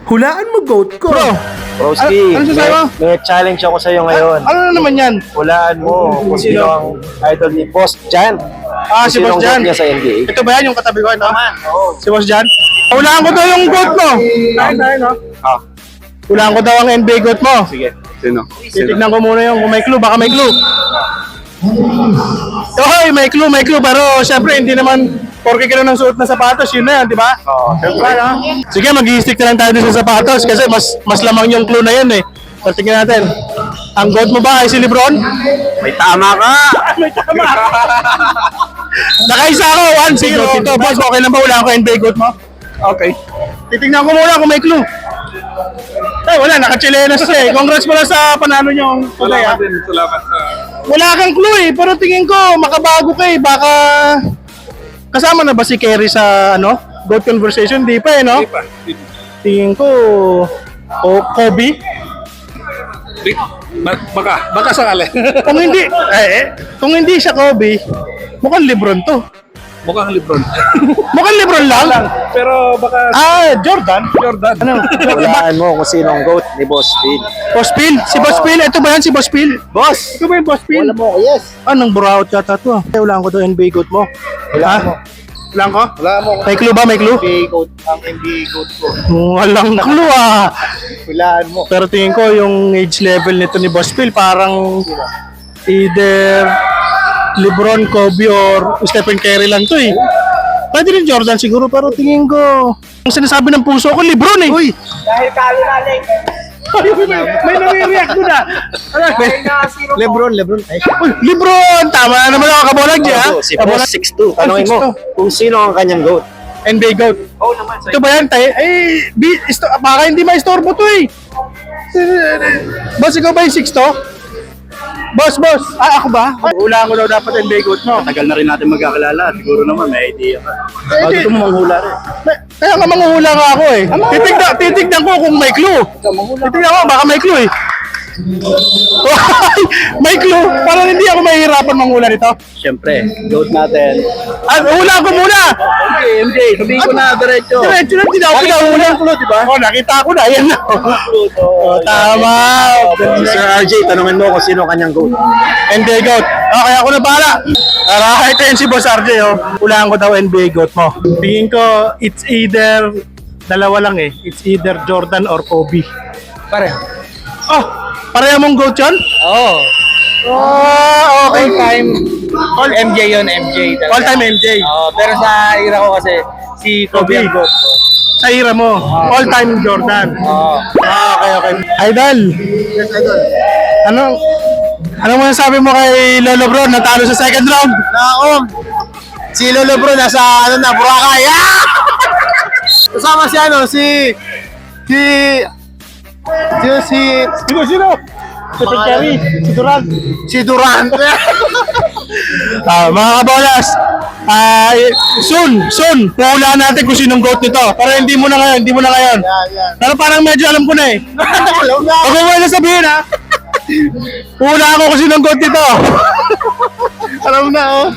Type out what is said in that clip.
Hulaan mo goat ko. Bro, Broski, ano sasabi mo? may challenge ako sa'yo ngayon. Ano na naman yan? Hulaan mo kung sino ang idol ni Boss Jan. Si Boss Jan. Niya sa NBA. Ito ba yan yung katabi ko? No? Si Boss Jan? Hulaan ko daw yung goat mo. No? Hulaan ko daw ang NBA goat mo. Sige. Sino? Titignan ko muna yung kung may clue. Baka may clue. Hoy, may clue. Pero syempre, hindi naman porke ka ng suot na sapatos, yun na yan, di ba? Oo. Syempre, no? Sige, mag-i-stick na lang tayo dun sa sapatos kasi mas lamang yung clue na yun eh. So, tingnan natin. Ang goat mo ba ay si Lebron? May tama ka! May tama. Nakaisa ako, 1-0. Ito, boss, okay lang ba? Wala ako NBA goat mo? Okay. Titignan ko muna kung may clue. Ay, wala, nakachilenas siya eh. Congrats pala sa panalo nyo. Salamat din. Salamat sa... Wala kang clue eh, pero tingin ko, makabago ka eh. Baka kasama na ba si Kerry sa GOAT conversation? Di pa eh, no? Di pa. Tingin ko, Kobe? Baka sakali. Kung hindi siya Kobe, mukhang Lebron to. Mukhang Lebron. Mukhang Lebron lang? Pero baka... Jordan? Jordan. Ano? Hulaan mo kung sino ang GOAT ni Boss Phil. Boss Phil? Si Boss Phil? Ito ba yan si Boss Phil? Boss! Ito ba yung Boss Phil? Wala mo ako, yes. Anong buraot yata to? Hulaan ko to NBA GOAT mo. Hulaan mo. Hulaan ko? Hulaan mo May clue ba? May clue? NBA GOAT, ang NBA GOAT ko. Walang clue ah. Hulaan mo. Pero tingin ko yung age level nito ni Boss Phil parang either LeBron, Kobe, or Stephen Curry lang to eh. Pwede rin Jordan siguro pero tingin ko ang sinasabi ng puso ko Lebron eh. Uy! Dahil talo na lang. may nare-react ko na. Lebron. Ay, Uy, Lebron! Tama na naman ako kabolag niya. si Boss 6'2". Tanongin mo 6'2". kung sino ang kanyang GOAT. NBA GOAT. Oo naman. Ito ba yan? Baka hindi maistorbo to eh. Boss, ikaw ba yung 6'2"? Boss! Ako ba? Hulaan ko daw dapat NBA GOAT mo. Tagal na rin natin magkakilala. Siguro naman may idea ka. Eh, Gusto mo manghula rin. Kaya nga manguhula nga ako eh. Titignan ko kung may clue. Titignan ko, baka may clue eh. May clue. Parang hindi ako mahihirapan manghula nito. Siyempre, GOAT natin. Hulaan ko muna. MJ, sabihin ko na diretso. Diretso na, hindi na ako pinahula. Diba? Nakita ko na. Yan na. Tama. Sir RJ, tanongin mo kung sino ang kanyang GOAT. NBA GOAT. Okay, ako na bahala. Kahit yun si Boss RJ, hulaan ko daw NBA GOAT mo. Tingin ko, it's either, dalawa lang eh. It's either Jordan or Kobe. Pare. Pareha mong GOAT yun? Oo. Okay. All MJ yun, MJ. All time MJ. Pero sa ira ko kasi, si Kobe. Kobe ang GOAT. Sa ira mo, all time Jordan. Okay. Idol. Yes, idol. Ano mo sabi mo kay Lolo Bro natalo sa second round? Si Lolo Bro nasa Boracay. Kasama Sino? Si Curry, si Durant. si Durant. Mga kabolas, soon, puhulaan natin kung sinong GOAT nito. Pero hindi mo na ngayon. Yan. Pero parang medyo alam ko na eh. Alam na. Huwag mo na sabihin ha. Puhulaan ko kung sinong GOAT nito. Alam na, oh.